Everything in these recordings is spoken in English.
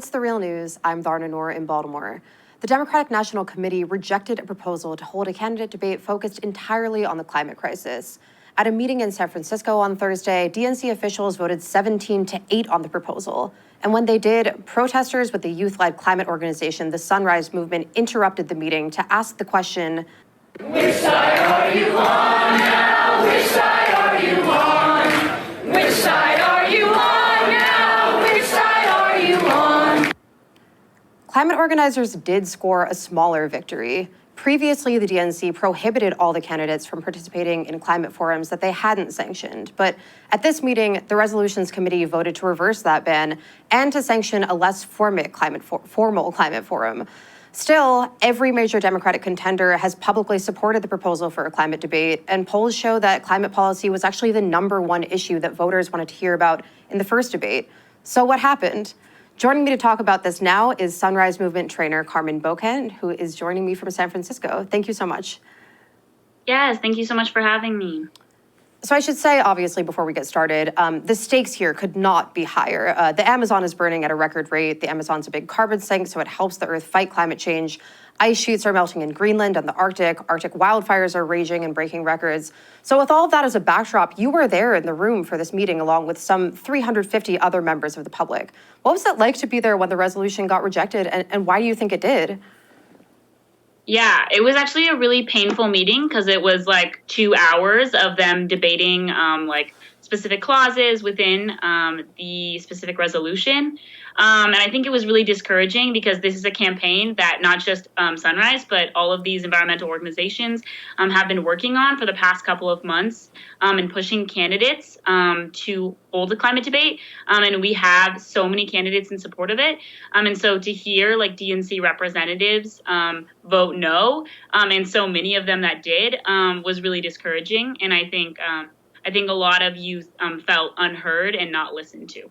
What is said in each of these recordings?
It's The Real News. I'm Varna Noor in Baltimore. The Democratic National Committee rejected a proposal to hold a candidate debate focused entirely on the climate crisis. At a meeting in San Francisco on Thursday, DNC officials voted 17-8 on the proposal. And when they did, protesters with the youth-led climate organization, the Sunrise Movement, interrupted the meeting to ask the question, which side are you on now? Which side are you on? Which side are you on now? Which side are you on? Climate organizers did score a smaller victory. Previously, the DNC prohibited all the candidates from participating in climate forums that they hadn't sanctioned. But at this meeting, the Resolutions Committee voted to reverse that ban and to sanction a less formal climate forum. Still, every major Democratic contender has publicly supported the proposal for a climate debate, and polls show that climate policy was actually the #1 issue that voters wanted to hear about in the first debate. So what happened? Joining me to talk about this now is Sunrise Movement trainer Carmen Bouquin, who is joining me from San Francisco. Thank you so much. Yes, thank you so much for having me. So I should say, obviously, before we get started, the stakes here could not be higher. The Amazon is burning at a record rate. The Amazon's a big carbon sink, so it helps the Earth fight climate change. Ice sheets are melting in Greenland and the Arctic. Arctic wildfires are raging and breaking records. So with all of that as a backdrop, you were there in the room for this meeting along with some 350 other members of the public. What was it like to be there when the resolution got rejected, and why do you think it did? Yeah, it was actually a really painful meeting because it was like 2 hours of them debating like specific clauses within the specific resolution. And I think it was really discouraging because this is a campaign that not just Sunrise, but all of these environmental organizations have been working on for the past couple of months and pushing candidates to hold a climate debate. And we have so many candidates in support of it. And so to hear like DNC representatives vote no, and so many of them that did, was really discouraging. And I think a lot of youth felt unheard and not listened to.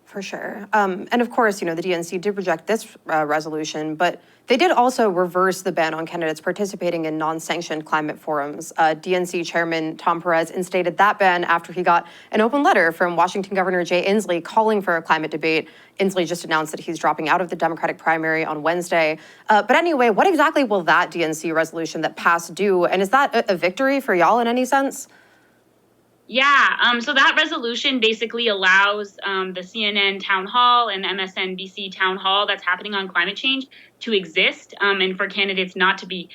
For sure. And of course, the DNC did reject this resolution, but they did also reverse the ban on candidates participating in non-sanctioned climate forums. DNC Chairman Tom Perez instated that ban after he got an open letter from Washington Governor Jay Inslee calling for a climate debate. Inslee just announced that he's dropping out of the Democratic primary on Wednesday. But anyway, what exactly will that DNC resolution that passed do? And is that a victory for y'all in any sense? Yeah, so that resolution basically allows the CNN town hall and MSNBC town hall that's happening on climate change to exist and for candidates not to be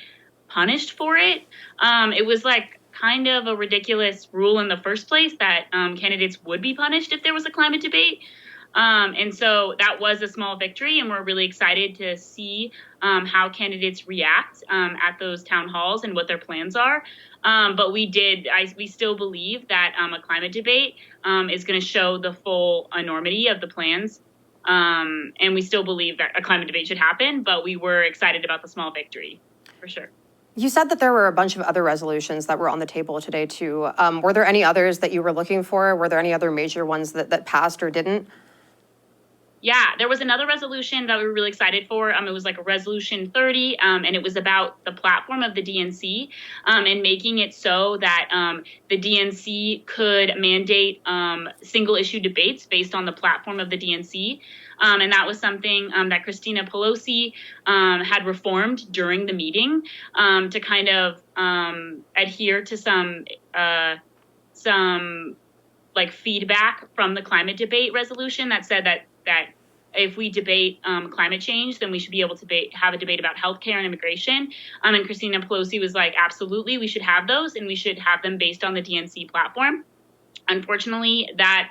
punished for it. It was like kind of a ridiculous rule in the first place that candidates would be punished if there was a climate debate. And so that was a small victory, and we're really excited to see how candidates react at those town halls and what their plans are. But we still believe that a climate debate is going to show the full enormity of the plans. And we still believe that a climate debate should happen, but we were excited about the small victory, for sure. You said that there were a bunch of other resolutions that were on the table today, too. Were there any others that you were looking for? Were there any other major ones that passed or didn't? Yeah, there was another resolution that we were really excited for. It was like a resolution 30, and it was about the platform of the DNC and making it so that the DNC could mandate single issue debates based on the platform of the DNC. And that was something that Christina Pelosi had reformed during the meeting to kind of adhere to some like feedback from the climate debate resolution that said that if we debate climate change, then we should be able to have a debate about healthcare and immigration. And Christina Pelosi was like, absolutely, we should have those, and we should have them based on the DNC platform. Unfortunately, that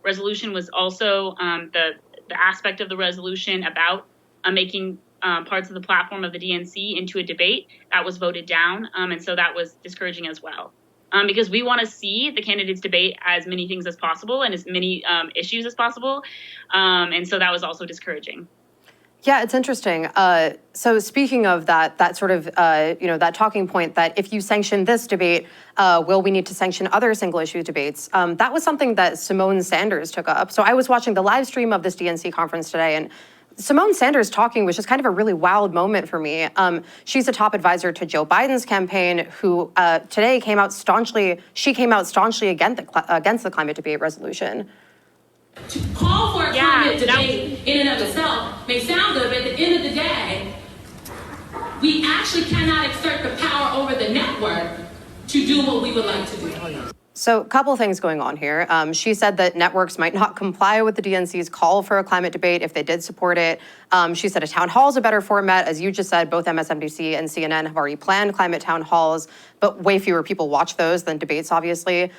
resolution was also the aspect of the resolution about making parts of the platform of the DNC into a debate that was voted down. And so that was discouraging as well. Because we want to see the candidates debate as many things as possible and as many issues as possible. And so that was also discouraging. Yeah, it's interesting. So speaking of that sort of, that talking point that if you sanction this debate, will we need to sanction other single issue debates? That was something that Simone Sanders took up. So I was watching the live stream of this DNC conference today, and Simone Sanders talking was just kind of a really wild moment for me. She's a top advisor to Joe Biden's campaign, who today came out staunchly against the climate debate resolution. To call for a climate debate in and of itself may sound good, but at the end of the day, we actually cannot exert the power over the network to do what we would like to do. So a couple things going on here. She said that networks might not comply with the DNC's call for a climate debate if they did support it. She said a town hall is a better format. As you just said, both MSNBC and CNN have already planned climate town halls, but way fewer people watch those than debates, obviously.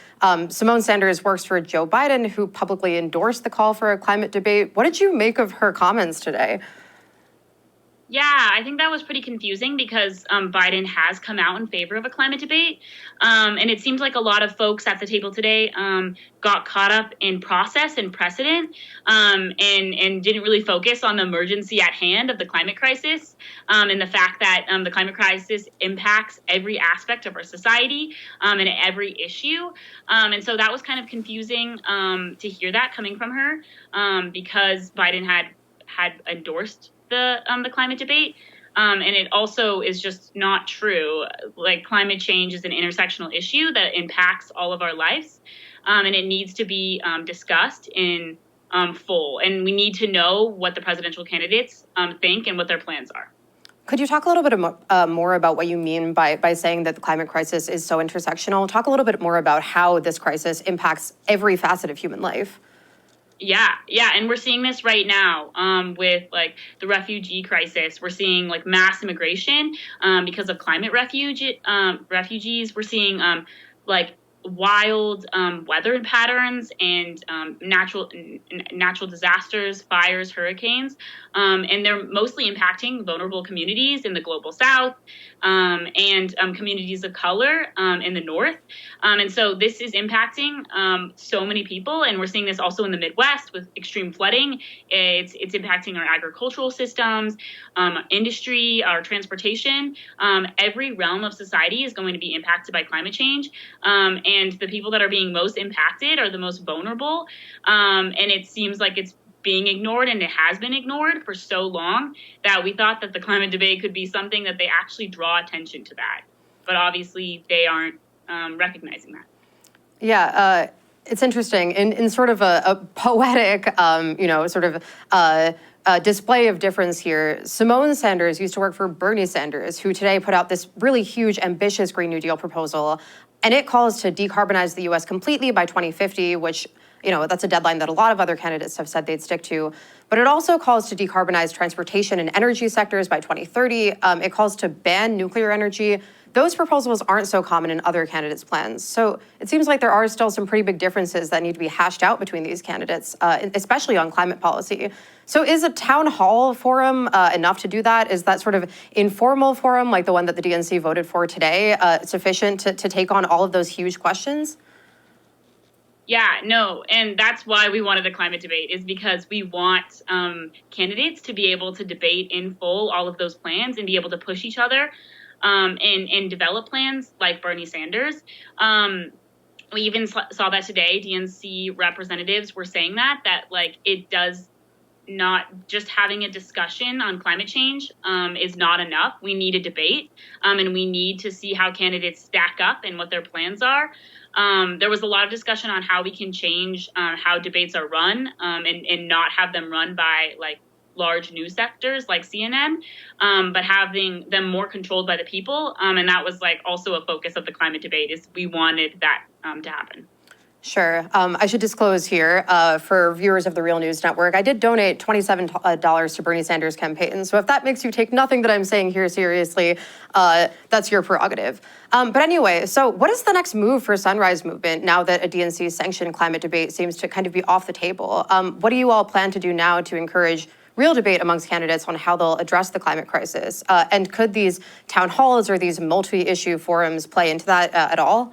Simone Sanders works for Joe Biden, who publicly endorsed the call for a climate debate. What did you make of her comments today? Yeah, I think that was pretty confusing because Biden has come out in favor of a climate debate. And it seems like a lot of folks at the table today got caught up in process and precedent and didn't really focus on the emergency at hand of the climate crisis and the fact that the climate crisis impacts every aspect of our society and every issue. And so that was kind of confusing to hear that coming from her because Biden had endorsed the climate debate. And it also is just not true. Like, climate change is an intersectional issue that impacts all of our lives. And it needs to be discussed in full. And we need to know what the presidential candidates think and what their plans are. Could you talk a little bit more about what you mean by saying that the climate crisis is so intersectional? Talk a little bit more about how this crisis impacts every facet of human life. Yeah, and we're seeing this right now with like the refugee crisis. We're seeing like mass immigration because of climate refugees. We're seeing like wild weather patterns and natural disasters, fires, hurricanes, and they're mostly impacting vulnerable communities in the global south and communities of color in the north. And so this is impacting so many people, and we're seeing this also in the Midwest with extreme flooding. It's impacting our agricultural systems, industry, our transportation. Every realm of society is going to be impacted by climate change. And the people that are being most impacted are the most vulnerable. And it seems like it's being ignored, and it has been ignored for so long that we thought that the climate debate could be something that they actually draw attention to that. But obviously they aren't recognizing that. Yeah, it's interesting. In sort of a poetic, display of difference here, Simone Sanders used to work for Bernie Sanders, who today put out this really huge, ambitious Green New Deal proposal. And it calls to decarbonize the U.S. completely by 2050, which, that's a deadline that a lot of other candidates have said they'd stick to. But it also calls to decarbonize transportation and energy sectors by 2030. It calls to ban nuclear energy. Those proposals aren't so common in other candidates' plans. So it seems like there are still some pretty big differences that need to be hashed out between these candidates, especially on climate policy. So is a town hall forum enough to do that? Is that sort of informal forum, like the one that the DNC voted for today, sufficient to take on all of those huge questions? Yeah, no, and that's why we wanted a climate debate, is because we want candidates to be able to debate in full all of those plans and be able to push each other and develop plans like Bernie Sanders. We even saw that today. DNC representatives were saying that like it does not just having a discussion on climate change is not enough. We need a debate and we need to see how candidates stack up and what their plans are. There was a lot of discussion on how we can change how debates are run and not have them run by like large news sectors like CNN, but having them more controlled by the people. And that was like also a focus of the climate debate, is we wanted that to happen. Sure. I should disclose here for viewers of the Real News Network, I did donate $27 to Bernie Sanders' campaign. So if that makes you take nothing that I'm saying here seriously, that's your prerogative. But anyway, so what is the next move for Sunrise Movement now that a DNC-sanctioned climate debate seems to kind of be off the table? What do you all plan to do now to encourage real debate amongst candidates on how they'll address the climate crisis? And could these town halls or these multi-issue forums play into that at all?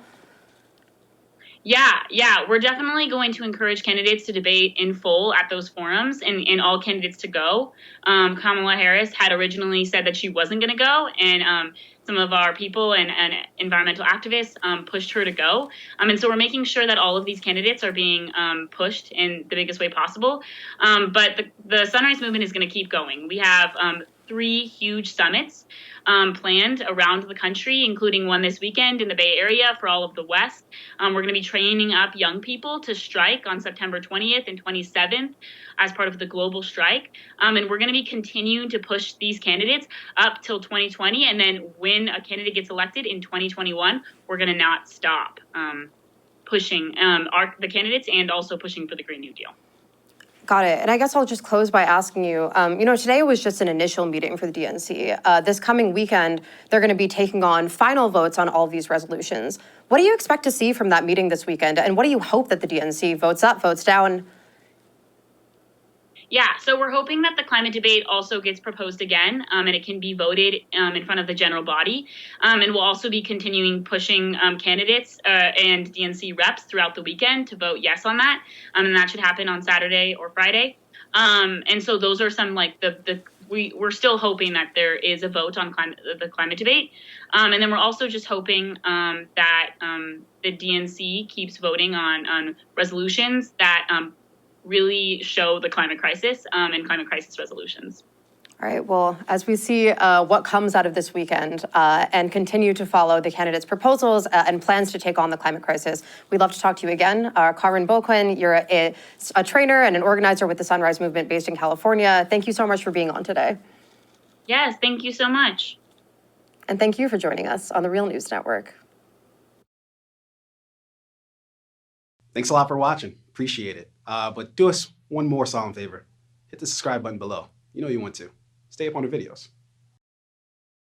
Yeah, we're definitely going to encourage candidates to debate in full at those forums and all candidates to go. Kamala Harris had originally said that she wasn't going to go, and some of our people and environmental activists pushed her to go. And so we're making sure that all of these candidates are being pushed in the biggest way possible. But the Sunrise Movement is going to keep going. We have 3 huge summits planned around the country, including one this weekend in the Bay Area for all of the West. We're going to be training up young people to strike on September 20th and 27th as part of the global strike. And we're going to be continuing to push these candidates up till 2020. And then when a candidate gets elected in 2021, we're going to not stop pushing the candidates and also pushing for the Green New Deal. Got it. And I guess I'll just close by asking you, today was just an initial meeting for the DNC. This coming weekend, they're going to be taking on final votes on all of these resolutions. What do you expect to see from that meeting this weekend? And what do you hope that the DNC votes up, votes down? Yeah, so we're hoping that the climate debate also gets proposed again, and it can be voted in front of the general body. And we'll also be continuing pushing candidates and DNC reps throughout the weekend to vote yes on that. And that should happen on Saturday or Friday. And so those are some we're still hoping that there is a vote on the climate debate. And then we're also just hoping that the DNC keeps voting on resolutions that really show the climate crisis and climate crisis resolutions. All right, well, as we see what comes out of this weekend and continue to follow the candidates' proposals and plans to take on the climate crisis, we'd love to talk to you again. Carmen Bouquin, you're a trainer and an organizer with the Sunrise Movement based in California. Thank you so much for being on today. Yes, thank you so much. And thank you for joining us on the Real News Network. Thanks a lot for watching. Appreciate it. But do us one more solemn favor. Hit the subscribe button below. You know you want to. Stay up on the videos.